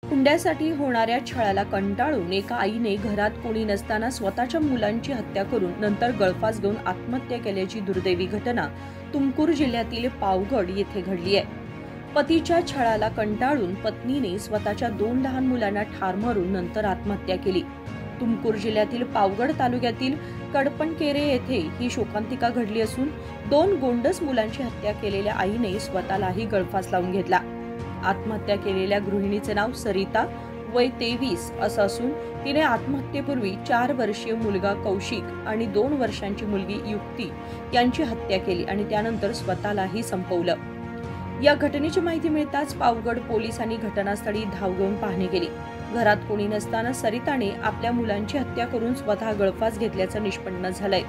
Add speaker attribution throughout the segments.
Speaker 1: हुंड्यासाठी होणाऱ्या छळाला कंटाळून एका आईने घरात कोणी नसताना स्वतःच्या मुलांची हत्या करून नंतर गळफास घेऊन आत्महत्या केल्याची दुर्दैवी घटना तुमकुर जिल्ह्यातील पावगड येथे घडली आहे। पतीच्या छळाला कंटाळून पत्नीने स्वतःच्या 2 लहान मुलांना ठार मारून नंतर आत्महत्या केली। तुमकुर जिल्ह्यातील पावगड तालुक्यातील कडपणकेरे येथे ही शोकांतिका घडली असून 2 गोंडस मुलांची हत्या केलेल्या आईने स्वतःलाही गळफास लावून घेतला। आत्महत्या केलेल्या गृहिणीचे नाव सरिता, वय 23 असं असून तिने आत्महत्येपूर्वी 4 वर्षीय मुलगा कौशिक आणि 2 वर्षांची मुलगी युक्ती यांची हत्या केली आणि त्यानंतर स्वतःलाही संपवलं। या घटनेची माहिती मिळताच पावगड पोलिसांनी घटनास्थळी धाव घेऊन पाहणी केली। घरात कोणी नसताना सरिताने आपल्या मुलांची हत्या करून स्वतः गळफास घेतल्याचं निष्पन्न झालंय।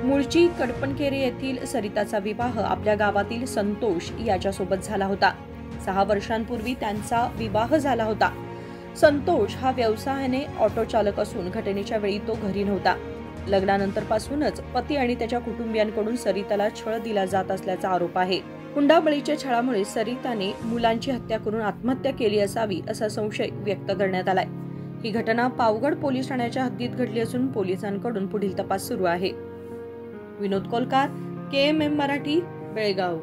Speaker 1: मूळची कडपणकेरे येथील सरिताचा विवाह आपल्या गावातील संतोष याच्यासोबत झाला होता। 6 वर्षांपूर्वी त्यांचा विवाह झाला होता। संतोष हा व्यवसायाने ऑटो चालक असून घटनेच्या वेळी तो घरी नव्हता। लग्नानंतर पासूनच पती आणि त्याच्या कुटुंबियांकडून सरिताला छळ दिला जात असल्याचा आरोप आहे। हुंडाबळीच्या छळामुळे सरिताने मुलांची हत्या करून आत्महत्या केली असावी असा संशय व्यक्त करण्यात आलाय। ही घटना पावगड पोलीस ठाण्याच्या हद्दीत घडली असून पोलिसांकडून पुढील तपास सुरू आहे। विनोद कोलकार, KMM मराठी, बेळगाव।